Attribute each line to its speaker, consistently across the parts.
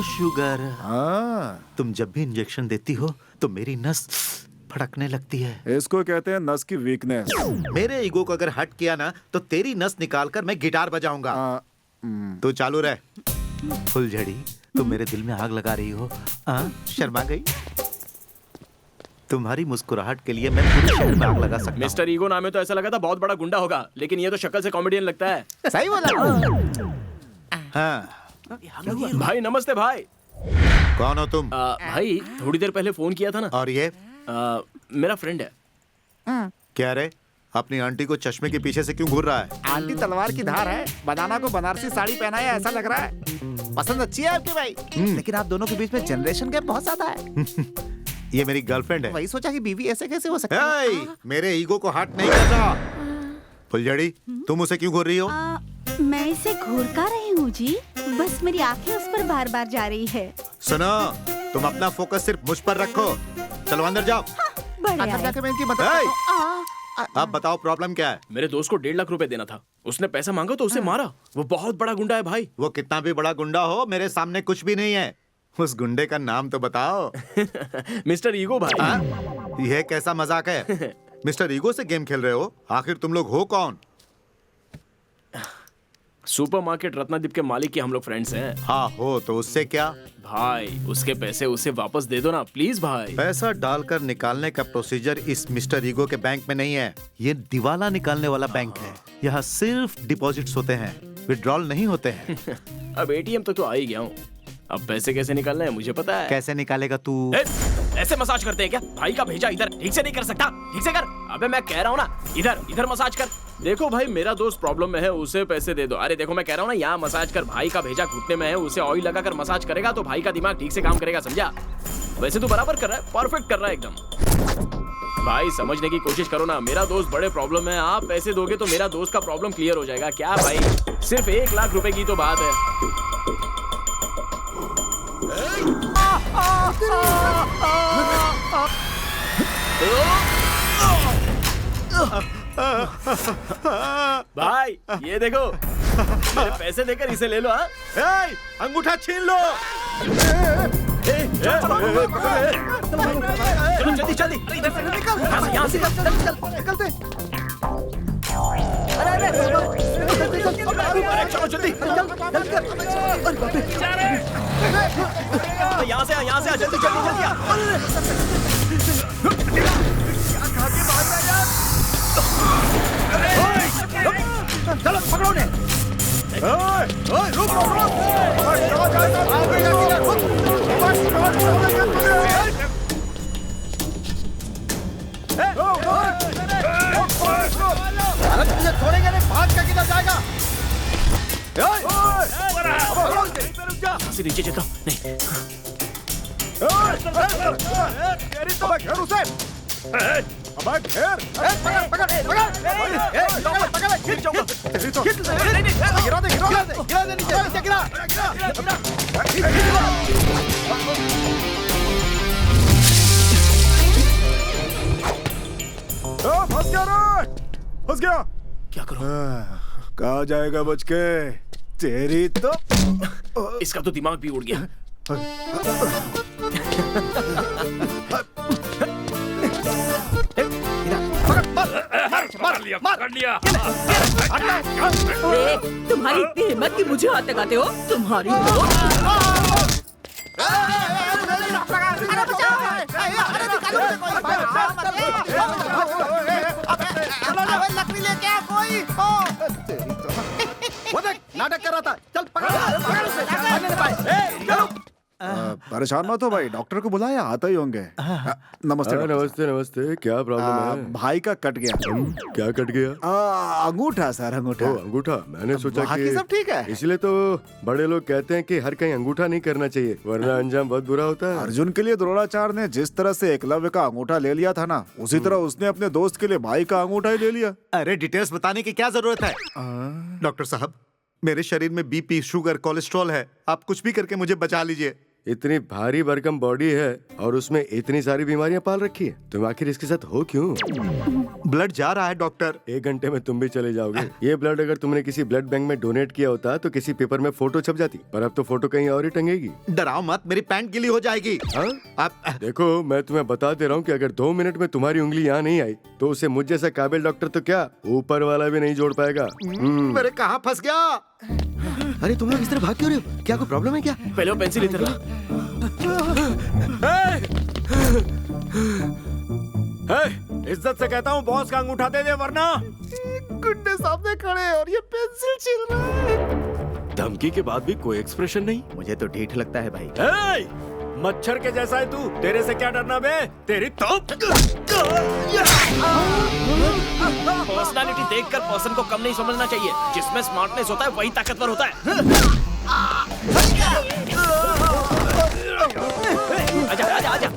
Speaker 1: Sugar.
Speaker 2: हाँ,
Speaker 1: तुम जब भी इंजेक्शन देती हो तो मेरी नस फड़कने लगती है।
Speaker 2: इसको कहते हैं नस की वीकनेस।
Speaker 1: मेरे ईगो को अगर हट किया ना तो तेरी नस निकाल कर मैं गिटार बजाऊंगा। तू चालू रह। फुलझड़ी, तुम मेरे दिल में आग लगा रही हो। शर्मा गई? तुम्हारी मुस्कुराहट के लिए मैं पूरे शहर में आग लगा सकता हूँ।
Speaker 3: मिस्टर ईगो नाम है तो ऐसा लगा था बहुत बड़ा गुंडा होगा, लेकिन ये तो शक्ल से कॉमेडियन लगता है।
Speaker 1: सही बोला। हाँ,
Speaker 3: भाई नमस्ते भाई।
Speaker 1: कौन हो तुम?
Speaker 3: भाई थोड़ी देर पहले फोन किया था ना।
Speaker 1: और ये
Speaker 3: मेरा फ्रेंड है।
Speaker 1: क्या रे? अपनी आंटी को चश्मे के पीछे से क्यों घूर रहा है?
Speaker 2: आंटी तलवार की धार है, बनाना को बनारसी साड़ी पहना है ऐसा लग रहा है। पसंद अच्छी है आपकी भाई, लेकिन आप दोनों के बीच में जनरेशन गैप बहुत ज्यादा है।
Speaker 1: ये मेरी गर्लफ्रेंड है।
Speaker 2: वही सोचा कि बीवी ऐसे कैसे हो सकती है।
Speaker 1: हे, मेरे ईगो को हर्ट नहीं करना। फुलझड़ी, तुम उसे क्यों घूर रही हो?
Speaker 4: मैं इसे घूर का रही हूँ जी, बस मेरी आंखें उस पर बार बार जा रही है।
Speaker 1: सुनो, तुम अपना फोकस सिर्फ मुझ पर रखो। चलो अंदर जाओ।
Speaker 4: बड़े
Speaker 2: अंदर
Speaker 4: आए।
Speaker 2: जाके मैं इनकी मदद
Speaker 1: हे,
Speaker 2: करता हूँ।
Speaker 1: अब बताओ प्रॉब्लम क्या है?
Speaker 3: मेरे दोस्त को 1.5 लाख रुपए देना था, उसने पैसा मांगा तो उसे मारा। वो बहुत बड़ा गुंडा है भाई।
Speaker 1: वो कितना भी बड़ा गुंडा हो, मेरे सामने कुछ भी नहीं है। उस गुंडे का नाम तो बताओ।
Speaker 3: मिस्टर ईगो भाई।
Speaker 1: यह कैसा मजाक है? मिस्टर ईगो से गेम खेल रहे हो? आखिर तुम लोग हो कौन?
Speaker 3: सुपरमार्केट रत्नादीप के मालिक के हम लोग फ्रेंड्स हैं।
Speaker 1: हाँ हो तो उससे क्या?
Speaker 3: भाई उसके पैसे उसे वापस दे दो ना प्लीज भाई।
Speaker 1: पैसा डालकर निकालने का प्रोसीजर इस मिस्टर ईगो के बैंक में नहीं है। ये दिवाला निकालने वाला बैंक है। यहाँ सिर्फ डिपॉजिट्स होते हैं, विड्रॉल नहीं होते हैं।
Speaker 3: अब एटीएम तक तो आ ही गया हूँ, अब पैसे कैसे निकालने हैं मुझे पता है।
Speaker 1: कैसे निकालेगा तू?
Speaker 3: ऐसे मसाज करते हैं क्या? भाई का भेजा इधर ठीक से नहीं कर सकता? ठीक से कर। अबे मैं कह रहा हूँ ना, इधर इधर मसाज कर। देखो भाई मेरा दोस्त प्रॉब्लम में है, उसे पैसे दे दो। अरे देखो मैं कह रहा हूँ ना, यहाँ मसाज कर। भाई का भेजा घुटने में है, उसे ऑयल लगाकर मसाज करेगा तो भाई का दिमाग ठीक से काम करेगा, समझा? वैसे तू बराबर कर रहा है, परफेक्ट कर रहा है एकदम। भाई समझने की कोशिश करो ना, मेरा दोस्त बड़े प्रॉब्लम में है। आप पैसे दोगे तो मेरा दोस्त का प्रॉब्लम क्लियर हो जाएगा। क्या भाई, सिर्फ 1 लाख रुपए की तो बात है। भाई ये देखो, मेरे पैसे देकर इसे ले लो। हाँ
Speaker 1: हे, अंगूठा छीन लो।
Speaker 3: चलो जल्दी जल्दी, इधर से निकल, यहाँ से
Speaker 2: निकलते।
Speaker 3: अरे चलो जल्दी, यहाँ से आ जल्दी जल्दी जल्दी आ।
Speaker 1: चलो पकड़ो ने। तुझे छोड़ेंगे नहीं, भाग के किधर जाएगा?
Speaker 3: नीचे चलता हूँ। नहीं
Speaker 2: घेर उसे। अबे घेर। गिरा दे नीचे गिरा। फंस गया।
Speaker 3: क्या करूँ?
Speaker 2: कहाँ जाएगा बच के? तेरी तो
Speaker 3: इसका तो दिमाग भी उड़ गया।
Speaker 5: मार लिया।
Speaker 6: तुम्हारी इतनी हिम्मत कि मुझे हाथ लगाते हो? तुम्हारी
Speaker 2: लकड़ी लेके आ कोई। वो देख नाटक कर रहा था। चल पकड़ उसे। परेशान मत हो भाई, डॉक्टर को बुलाया, आता ही होंगे। नमस्ते डॉक्टर
Speaker 5: नमस्ते नमस्ते, क्या प्रॉब्लम है?
Speaker 2: भाई का कट गया।
Speaker 5: क्या कट गया?
Speaker 2: अंगूठा सर, अंगूठा।
Speaker 5: अंगूठा? मैंने सोचा
Speaker 2: बाकी
Speaker 5: कि
Speaker 2: सब ठीक है।
Speaker 5: इसलिए तो बड़े लोग कहते हैं कि हर कहीं अंगूठा नहीं करना चाहिए, वरना अंजाम बहुत बुरा होता है।
Speaker 2: अर्जुन के लिए द्रोणाचार्य ने जिस तरह से एकलव्य का अंगूठा ले लिया था ना, उसी तरह उसने अपने दोस्त के लिए भाई का अंगूठा ही ले लिया।
Speaker 1: अरे डिटेल्स बताने की क्या जरूरत है? डॉक्टर साहब, मेरे शरीर में बीपी, शुगर, कोलेस्ट्रॉल है। आप कुछ भी करके मुझे बचा लीजिए।
Speaker 5: इतनी भारी भरकम बॉडी है और उसमें इतनी सारी बीमारियां पाल रखी है, तुम आखिर इसके साथ हो क्यों?
Speaker 1: ब्लड जा रहा है डॉक्टर।
Speaker 5: 1 घंटे में तुम भी चले जाओगे। ये ब्लड अगर तुमने किसी ब्लड बैंक में डोनेट किया होता तो किसी पेपर में फोटो छप जाती, पर अब तो फोटो कहीं और ही टंगेगी।
Speaker 1: डराओ मत, मेरी पैंट गीली हो जाएगी।
Speaker 5: हाँ?
Speaker 1: आप
Speaker 5: देखो, मैं तुम्हें बता दे रहा हूँ कि अगर 2 मिनट में तुम्हारी उंगली यहाँ नहीं आई तो उसे मुझ जैसा काबिल डॉक्टर तो क्या, ऊपर वाला भी नहीं जोड़ पाएगा।
Speaker 1: मेरे कहाँ फंस गया?
Speaker 5: अरे तुम लोग इस तरह भाग क्यों रहे हो? क्या कोई प्रॉब्लम है क्या?
Speaker 3: पहले वो पेंसिल इधर ला।
Speaker 2: इज्जत से कहता हूँ बॉस का अंगूठा दे दे, वरना
Speaker 1: गुंडे सामने खड़े हैं और ये पेंसिल छील रहा है।
Speaker 7: धमकी के बाद भी कोई एक्सप्रेशन नहीं।
Speaker 1: मुझे तो ढीठ लगता है भाई।
Speaker 7: ए, मच्छर के जैसा है तू, तेरे से क्या डरना बे? तेरी तो
Speaker 3: पर्सनालिटी देखकर पर्सन को कम नहीं समझना चाहिए। जिसमें स्मार्टनेस होता है वही ताकतवर होता है। आजा आजा आजा।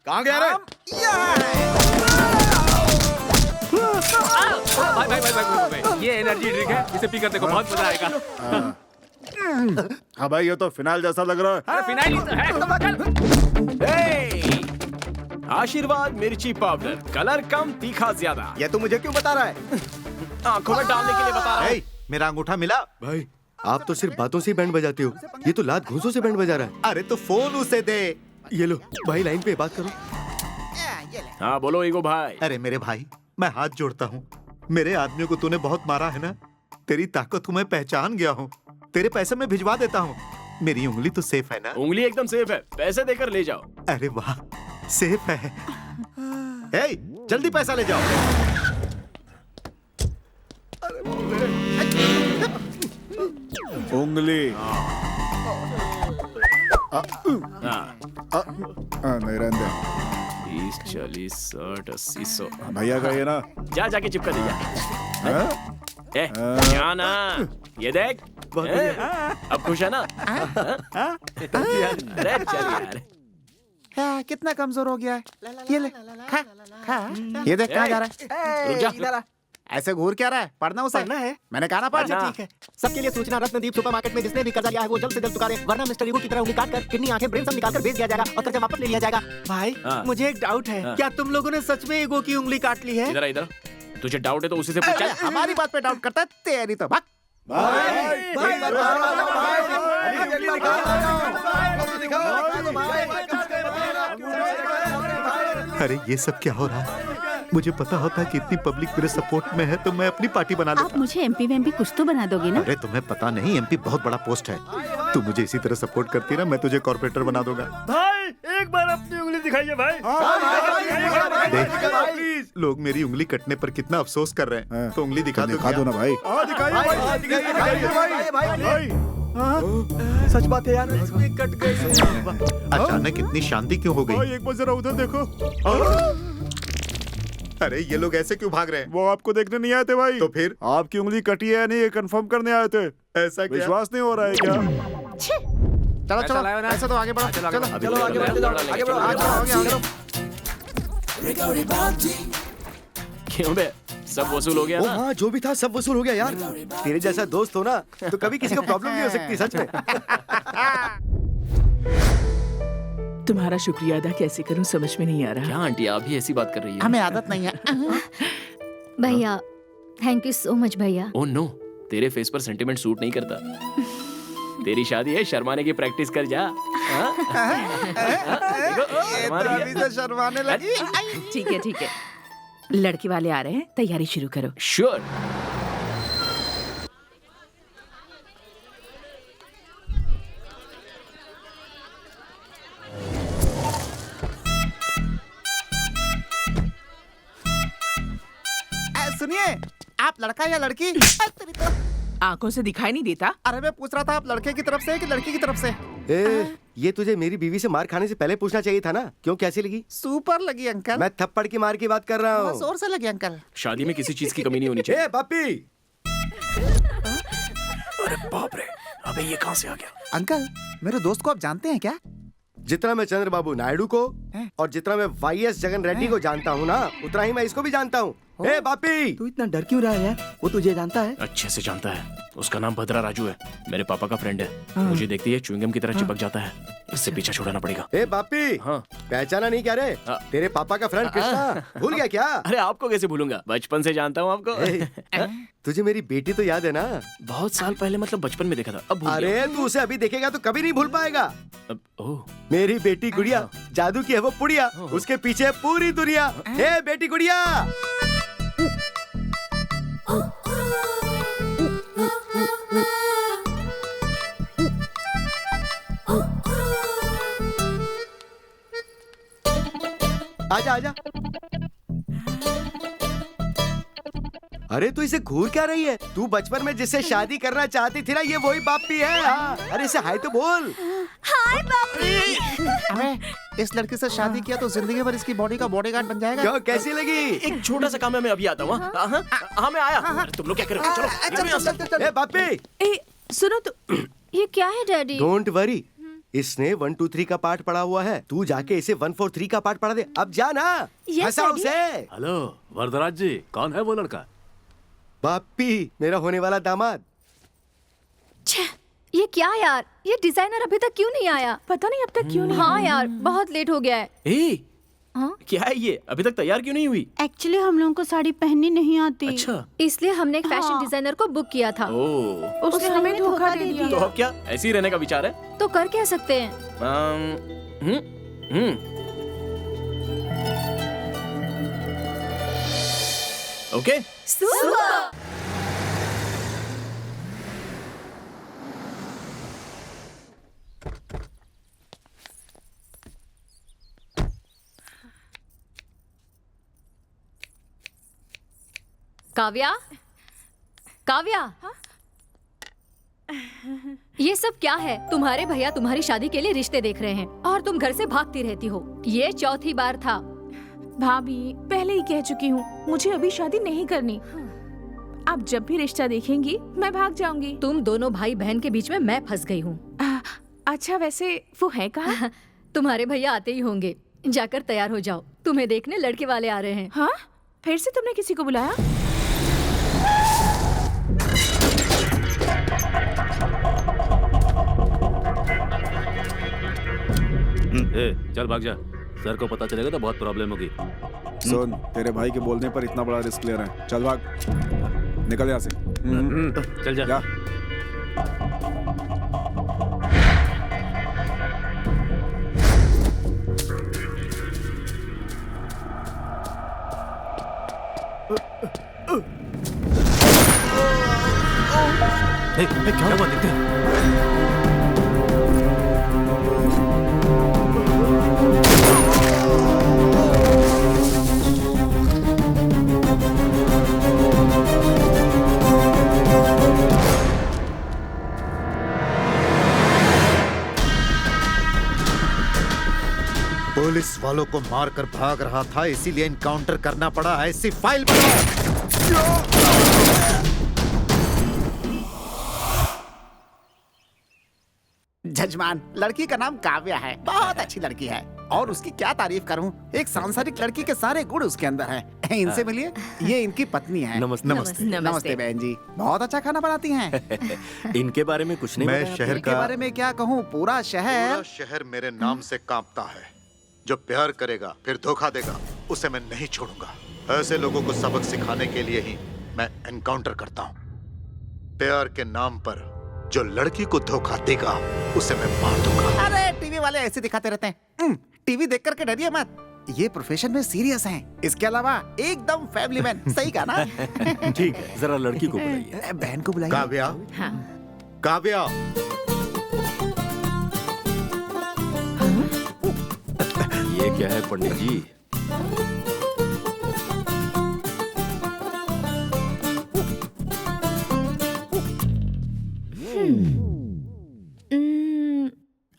Speaker 1: कहाँ गया रे?
Speaker 3: भाई, ये एनर्जी ड्रिंक है, इसे पीकर देखो, बहुत मजा आएगा।
Speaker 2: हाँ भाई, ये तो फिनाइल जैसा लग रहा है।
Speaker 3: अरे फिनाइल है। आशीर्वाद मिर्ची पाउडर, कलर कम तीखा ज्यादा।
Speaker 1: ये तू मुझे क्यों बता रहा है?
Speaker 3: आंखों में डालने के लिए बता रहा हूँ।
Speaker 1: मेरा अंगूठा मिला?
Speaker 5: भाई, आप तो सिर्फ बातों से ही बैंड बजाते हो, ये तो लात घूंसों से बैंड बजा रहा है।
Speaker 1: अरे तो फोन उसे दे।
Speaker 5: ये लो भाई, लाइन पे बात करो।
Speaker 3: हाँ बोलो ईगो भाई।
Speaker 1: अरे मेरे भाई, मैं हाथ जोड़ता हूँ। मेरे आदमियों को तूने बहुत मारा है ना, तेरी ताकत को मैं पहचान गया हूँ। तेरे पैसे मैं भिजवा देता हूँ। मेरी उंगली तो सेफ है ना?
Speaker 3: उंगली एकदम सेफ है, पैसे देकर ले जाओ।
Speaker 1: अरे वाह, सेफ है। ए, जल्दी पैसा ले जाओ।
Speaker 2: उंगली
Speaker 3: हाँ।
Speaker 2: नहीं रहने
Speaker 3: 30, 40, 60, 80, 100।
Speaker 2: भैया का ये ना।
Speaker 3: जा जाके चिपका दे जा।
Speaker 2: हाँ?
Speaker 3: ए, क्या ना? ये देख। अब खुश है ना? अरे चल यार।
Speaker 2: कितना कमजोर हो गया है। ये ले, खा, खा। ये देख कहाँ जा रहा है।
Speaker 3: रुक जा।
Speaker 2: ऐसे घूर क्या रहा है? पढ़ना उसे।
Speaker 8: पढ़ना है।
Speaker 2: मैंने कहा ना पढ़।
Speaker 3: पढ़ना।
Speaker 8: ठीक है। सबके लिए सूचना, रत्नदीप सुपरमार्केट में जिसने भी कर्जा लिया है वो जल्द से जल्द चुकाए, वरना मिस्टर ईगो की तरह उंगली काटकर किडनी, आंखें, ब्रेन सब निकालकर बेच दिया जाएगा और कर्जा वापस ले लिया जाएगा। भाई,
Speaker 3: हाँ।
Speaker 8: मुझे एक डाउट है।
Speaker 3: हाँ।
Speaker 8: क्या तुम लोगों ने सच में ईगो की उंगली काट ली है?
Speaker 3: इधर इधर। तुझे डाउट है तो उसी से पूछ। चल।
Speaker 2: हमारी बात पे डाउट करता है, तेरी तो भाग।
Speaker 1: अरे ये सब क्या हो रहा है? मुझे पता होता कि इतनी पब्लिक मेरे सपोर्ट में है तो मैं अपनी पार्टी बना
Speaker 4: आप
Speaker 1: लेता।
Speaker 4: मुझे एमपी वेमपी कुछ तो बना दोगे ना?
Speaker 1: अरे तुम्हें पता नहीं, एमपी बहुत बड़ा पोस्ट है। तू मुझे इसी तरह सपोर्ट करती ना, मैं तुझे कॉर्पोरेटर बना दूंगा।
Speaker 7: भाई, एक बार अपनी उंगली दिखाइए भाई।
Speaker 1: देख, लोग मेरी उंगली कटने पर कितना अफसोस कर रहे हैं, तो उंगली दिखा दो।
Speaker 2: दिखा दो ना भाई।
Speaker 8: सच बात है यार, कट गई।
Speaker 1: अचानक इतनी शांति क्यों हो गई?
Speaker 2: एक बार जरा उधर देखो।
Speaker 1: अरे ये लोग ऐसे क्यों भाग रहे हैं?
Speaker 2: वो आपको देखने नहीं आए थे भाई।
Speaker 1: तो फिर
Speaker 2: आपकी उंगली कटी है या नहीं, ये कंफर्म करने आए थे।
Speaker 1: ऐसा क्या?
Speaker 2: विश्वास नहीं हो रहा है क्या? चलो चलो, ऐसा तो आगे बढ़ो। चलो
Speaker 3: चलो आगे बढ़ो। क्यों बे? सब वसूल हो गया ना?
Speaker 5: हाँ, जो भी था सब वसूल हो गया यार। तेरे जैसा दोस्त हो ना तो कभी किसी को प्रॉब्लम नहीं हो सकती, सच में।
Speaker 6: तुम्हारा शुक्रिया अदा कैसे करूं समझ में नहीं आ रहा।
Speaker 3: क्या आंटी आप भी ऐसी बात कर रही है?
Speaker 2: हमें आदत नहीं है।
Speaker 9: भैया, थैंक यू सो मच भैया।
Speaker 3: ओह नो, तेरे फेस पर सेंटीमेंट सूट नहीं करता। तेरी शादी है, शर्माने की प्रैक्टिस कर जा।
Speaker 2: शर्माने लगी।
Speaker 6: ठीक है। लड़के वाले आ रहे हैं, तैयारी शुरू करो।
Speaker 3: श्योर।
Speaker 2: सुनिए, आप लड़का या लड़की?
Speaker 6: आंखों से दिखाई नहीं देता?
Speaker 2: अरे मैं पूछ रहा था आप लड़के की तरफ से कि लड़की की तरफ से?
Speaker 5: ये तुझे मेरी बीवी से मार खाने से पहले पूछना चाहिए था ना। क्यों, कैसी लगी?
Speaker 2: सुपर लगी अंकल।
Speaker 5: मैं थप्पड़ की मार की बात कर रहा हूँ।
Speaker 2: जोर से लगी अंकल।
Speaker 3: शादी में किसी चीज की कमी नहीं होनी चाहिए।
Speaker 5: बापी,
Speaker 3: अरे बाप रे, अबे ये कहाँ से आ गया?
Speaker 2: अंकल, मेरे दोस्त को आप जानते हैं क्या?
Speaker 5: जितना मैं चंद्र बाबू नायडू को और जितना मैं वाईएस जगन रेड्डी को जानता हूँ ना, उतना ही मैं इसको भी जानता हूँ। ए बापी,
Speaker 8: तू इतना डर क्यों रहा है यार? वो तुझे जानता है?
Speaker 3: अच्छे से जानता है। उसका नाम भद्रा राजू है, मेरे पापा का फ्रेंड है। मुझे देखती है च्युइंगम की तरह चिपक जाता है। इससे पीछा छुड़ाना पड़ेगा।
Speaker 5: ए बापी,
Speaker 3: हाँ।
Speaker 5: पहचाना नहीं क्या रे?
Speaker 3: हाँ।
Speaker 5: तेरे पापा का फ्रेंड कृष्णा, भूल गया क्या?
Speaker 3: अरे आपको कैसे भूलूंगा, बचपन से जानता हूँ आपको।
Speaker 5: तुझे मेरी बेटी तो याद है ना?
Speaker 3: बहुत साल पहले, मतलब बचपन में देखा था, अब भूल गया।
Speaker 5: अरे तू उसे अभी देखेगा तो कभी नहीं भूल पाएगा।
Speaker 3: ओह,
Speaker 5: मेरी बेटी गुड़िया, जादू की है वो पुड़िया, उसके पीछे पूरी दुनिया। हे बेटी गुड़िया, आजा आजा। अरे तू इसे घूर क्या रही है? तू बचपन में जिससे शादी करना चाहती थी ना, ये वही बापी है। हाँ। अरे इसे हाय तो बोल।
Speaker 4: हाय बापी।
Speaker 2: अबे इस लड़की से शादी किया तो जिंदगी भर इसकी बॉडी का बॉडीगार्ड बन जाएगा।
Speaker 5: क्यों, कैसी लगी?
Speaker 3: एक छोटा सा काम है, मैं अभी आता हूँ। हाँ मैं आया। अरे, तुम लोग क्या कर रहे हो? चलो निकलो यहाँ से।
Speaker 5: ए बापी,
Speaker 6: ए, सुनो तो।
Speaker 9: ये क्या है डैडी?
Speaker 5: डोंट वरी, इसने 1 2 3 का पाठ पढ़ा हुआ है। तू जाके इसे 1 4 3 का पाठ पढ़ा दे। अब जा ना, हंसा उसे।
Speaker 7: हेलो वरदराज जी, कौन है वो लड़का?
Speaker 5: बापी, मेरा होने वाला दामाद।
Speaker 9: छे, ये क्या यार? ये डिजाइनर अभी तक क्यों नहीं आया?
Speaker 6: पता नहीं अब तक क्यों नहीं।
Speaker 9: हाँ यार, बहुत लेट हो गया है।
Speaker 3: ए,
Speaker 9: हाँ?
Speaker 3: क्या है ये? अभी तक तैयार क्यों नहीं हुई?
Speaker 4: एक्चुअली हम लोगों को साड़ी पहननी नहीं आती।
Speaker 3: अच्छा।
Speaker 9: इसलिए हमने एक फैशन
Speaker 4: हाँ।
Speaker 9: डिजाइनर को बुक किया था।
Speaker 3: ओह,
Speaker 6: उसने हमें धोखा दे दिया।
Speaker 3: तो अब क्या ऐसे ही रहने का विचार है?
Speaker 9: तो कर क्या सकते हैं?
Speaker 3: ओके।
Speaker 9: काव्या, काव्या, ये सब क्या है? तुम्हारे भैया तुम्हारी शादी के लिए रिश्ते देख रहे हैं और तुम घर से भागती रहती हो। ये चौथी बार था।
Speaker 6: भाभी पहले ही कह चुकी हूँ, मुझे अभी शादी नहीं करनी। आप जब भी रिश्ता देखेंगी मैं भाग जाऊंगी।
Speaker 9: तुम दोनों भाई बहन के बीच में मैं फंस गई हूँ।
Speaker 6: अच्छा वैसे वो है कहाँ?
Speaker 9: तुम्हारे भैया आते ही होंगे। जाकर तैयार हो जाओ, तुम्हें देखने लड़के वाले आ रहे हैं।
Speaker 6: हाँ, फिर से तुमने किसी को बुलाया?
Speaker 7: ए, चल भाग जा। सर को पता चलेगा तो बहुत प्रॉब्लम होगी।
Speaker 10: सुन, तेरे भाई के बोलने पर इतना बड़ा रिस्क ले रहे हैं। चल भाग, निकल यहाँ से।
Speaker 7: चल जा।
Speaker 3: क्या हुआ? देखते हैं।
Speaker 1: पुलिस वालों को मारकर भाग रहा था, इसीलिए इनकाउंटर करना पड़ा। ऐसी फाइल बनाओ।
Speaker 2: जजमान, लड़की का नाम काव्या है, बहुत अच्छी लड़की है और उसकी क्या तारीफ करूं। एक सांसारिक लड़की के सारे गुण उसके अंदर हैं। इनसे मिलिए, ये इनकी पत्नी है।
Speaker 5: नमस्ते।
Speaker 2: नमस्ते बहन जी, बहुत अच्छा खाना बनाती हैं।
Speaker 7: इनके बारे में कुछ नहीं
Speaker 1: मैं
Speaker 7: बताया?
Speaker 1: शहर
Speaker 2: इनके
Speaker 1: का
Speaker 2: बारे में क्या कहूँ, पूरा शहर
Speaker 1: मेरे नाम से कांपता है। जो प्यार करेगा फिर धोखा देगा, उसे मैं नहीं छोड़ूंगा। ऐसे लोगों को सबक सिखाने के लिए ही मैं एनकाउंटर करता हूँ। प्यार के नाम पर जो लड़की को धोखा देगा उसे मैं मार दूंगा।
Speaker 2: अरे टीवी वाले ऐसे दिखाते रहते हैं। टीवी देख करके डरिए मत, ये प्रोफेशन में सीरियस हैं। इसके अलावा एकदम फैमिली मैन। सही कहा ना?
Speaker 7: ठीक है, जरा लड़की को बुलाइए।
Speaker 2: बहन को बुलाइए।
Speaker 1: काव्या, काव्या,
Speaker 7: ये क्या है पंडित जी?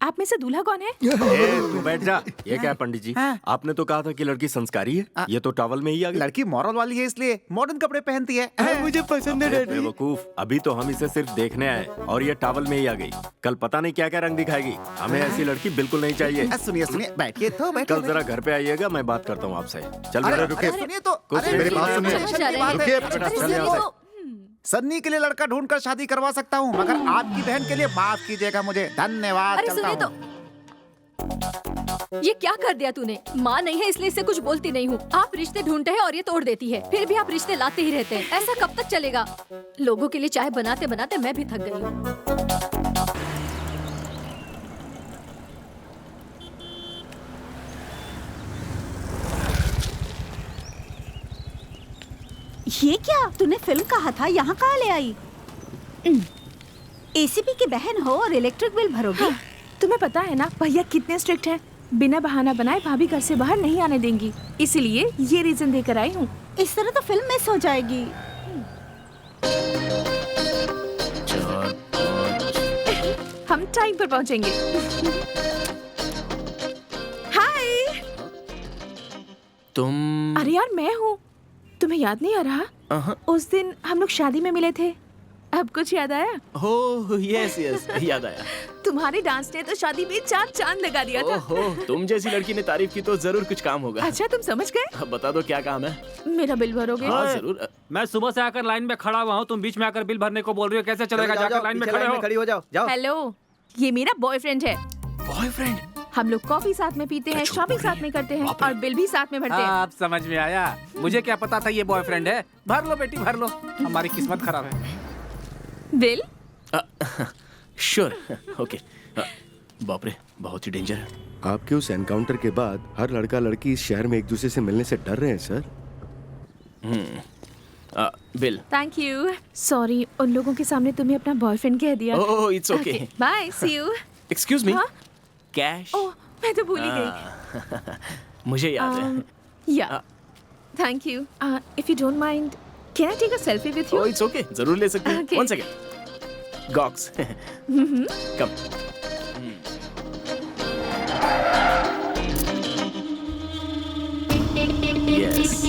Speaker 6: आप में से दूल्हा कौन है?
Speaker 7: तू बैठ जा। ये क्या है पंडित जी?
Speaker 2: हाँ।
Speaker 7: आपने तो कहा था कि लड़की संस्कारी है। ये तो टॉवल में ही आ गई।
Speaker 2: लड़की मॉरल वाली है इसलिए मॉडर्न कपड़े पहनती है।
Speaker 5: मुझे पसंद है डैडी।
Speaker 7: बेवकूफ, अभी तो हम इसे सिर्फ देखने आए और ये टॉवल में ही आ गई। कल पता नहीं क्या क्या रंग दिखाएगी। हमें ऐसी लड़की बिल्कुल नहीं चाहिए।
Speaker 2: सुनिए सुनिए, बैठिए तो बैठिए।
Speaker 7: कल जरा घर पे आइएगा, मैं बात करता हूँ आपसे। चल
Speaker 2: अरे
Speaker 7: बेटा।
Speaker 1: रुकिए।
Speaker 2: सुनिए तो,
Speaker 7: कुछ
Speaker 2: अरे
Speaker 7: नहीं,
Speaker 1: मेरी बात सुनिए।
Speaker 9: कहाँ जा रहे हैं?
Speaker 1: रुकिए।
Speaker 7: चल यहाँ से।
Speaker 2: सन्नी के लिए लड़का ढूंढकर शादी करवा सकता हूँ, मगर आपकी बहन के लिए माफ कीजिएगा मुझे। धन्यवाद।
Speaker 9: अरे
Speaker 2: चलता
Speaker 9: सुनिए
Speaker 2: हूँ।
Speaker 9: तो, ये क्या कर दिया तूने? माँ नहीं है इसलिए इसे कुछ बोलती नहीं हूँ। आप रिश्ते ढूंढते हैं और ये तोड़ देती है। फिर भी आप रिश्ते लाते ही रहते हैं। ऐसा कब तक चलेगा? लोगों के लिए चाय बनाते बनाते मैं भी थक गई हूँ।
Speaker 4: ये क्या? तूने फिल्म कहा था, यहाँ कहाँ ले आई? एसीपी की बहन हो और इलेक्ट्रिक बिल भरोगी?
Speaker 6: तुम्हें पता है ना भैया कितने स्ट्रिक्ट हैं। बिना बहाना बनाए भाभी घर से बाहर नहीं आने देंगी, इसलिए ये रीजन देकर आई हूँ।
Speaker 4: इस तरह तो फिल्म मिस हो जाएगी।
Speaker 6: हम टाइम पर पहुँचेंगे। हाय।
Speaker 3: तुम
Speaker 6: अरे यार मैं हूँ, तुम्हें याद नहीं आ रहा? उस दिन हम लोग शादी में मिले थे। अब कुछ याद आया?
Speaker 3: हो यस यस याद आया।
Speaker 6: तुम्हारे डांस ने तो शादी में 4 चांद लगा दिया था।
Speaker 3: ओहो, तुम जैसी लड़की ने तारीफ की तो जरूर कुछ काम होगा।
Speaker 6: अच्छा तुम समझ गए?
Speaker 3: अब बता दो क्या काम है?
Speaker 6: मेरा बिल भरोगे?
Speaker 3: हाँ जरूर।
Speaker 11: मैं सुबह से आकर लाइन में खड़ा हुआ हूँ, तुम बीच में आकर बिल भरने को बोल रही हो। कैसे चलेगा? जाकर लाइन में खड़े हो।
Speaker 8: जाओ।
Speaker 6: हेलो, ये मेरा बॉयफ्रेंड है।
Speaker 3: बॉयफ्रेंड?
Speaker 6: हम लोग कॉफी साथ में पीते हैं, शॉपिंग साथ में करते हैं और बिल भी साथ में भरते हैं।
Speaker 11: आप समझ में आया? मुझे क्या पता था ये बॉयफ्रेंड है। भर लो बेटी भर लो, हमारी किस्मत खराब है।
Speaker 6: बिल?
Speaker 3: श्योर। ओके। बाप रे, बहुत ही डेंजर है।
Speaker 5: आपके उस एनकाउंटर के बाद हर लड़का लड़की इस शहर में एक दूसरे से मिलने से डर रहे हैं sir.
Speaker 3: Bill.
Speaker 6: Thank you. Sorry, उन लोगों के सामने तुम्हें अपना बॉयफ्रेंड कह दिया।
Speaker 3: Oh it's okay.
Speaker 6: Bye, see you.
Speaker 3: Excuse me.
Speaker 6: हाँ?
Speaker 3: कैश?
Speaker 6: ओह, मैं तो भूल ही गई।
Speaker 3: मुझे याद है।
Speaker 6: Yeah, thank you. If you don't mind, can I take a selfie with you?
Speaker 3: Oh it's okay, जरूर ले सकते हैं।
Speaker 6: Okay.
Speaker 3: One second. गॉक्स। कम। यस।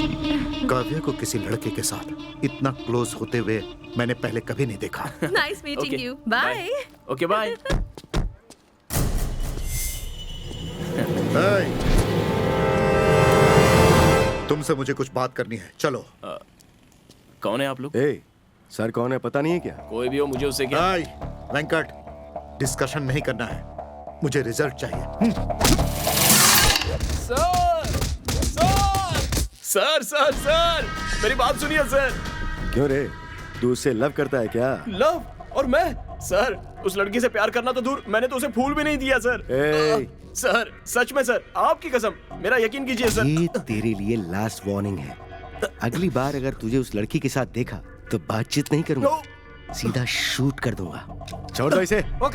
Speaker 1: काव्या को किसी लड़के के साथ इतना क्लोज होते हुए मैंने पहले कभी नहीं देखा।
Speaker 6: Nice meeting you. Bye.
Speaker 3: Okay bye.
Speaker 1: तुमसे मुझे कुछ बात करनी है, चलो।
Speaker 3: कौन है आप लोग?
Speaker 5: ए, सर कौन है पता नहीं है क्या?
Speaker 3: कोई भी हो, मुझे उससे क्या?
Speaker 1: वेंकट, डिस्कशन नहीं करना है, मुझे रिजल्ट चाहिए।
Speaker 3: सर सर सर, मेरी बात सुनिए सर।
Speaker 5: क्यों रे, तू उससे लव करता है क्या?
Speaker 3: लव? और मैं? सर, उस लड़की से प्यार करना तो दूर, मैंने तो उसे फूल भी नहीं दिया सर। सर सच में सर, आपकी कसम, मेरा यकीन कीजिए सर।
Speaker 5: ये तेरे लिए लास्ट वार्निंग है। अगली बार अगर तुझे उस लड़की के साथ देखा तो बातचीत नहीं करूंगा, सीधा शूट कर दूंगा। छोड़ दो इसे।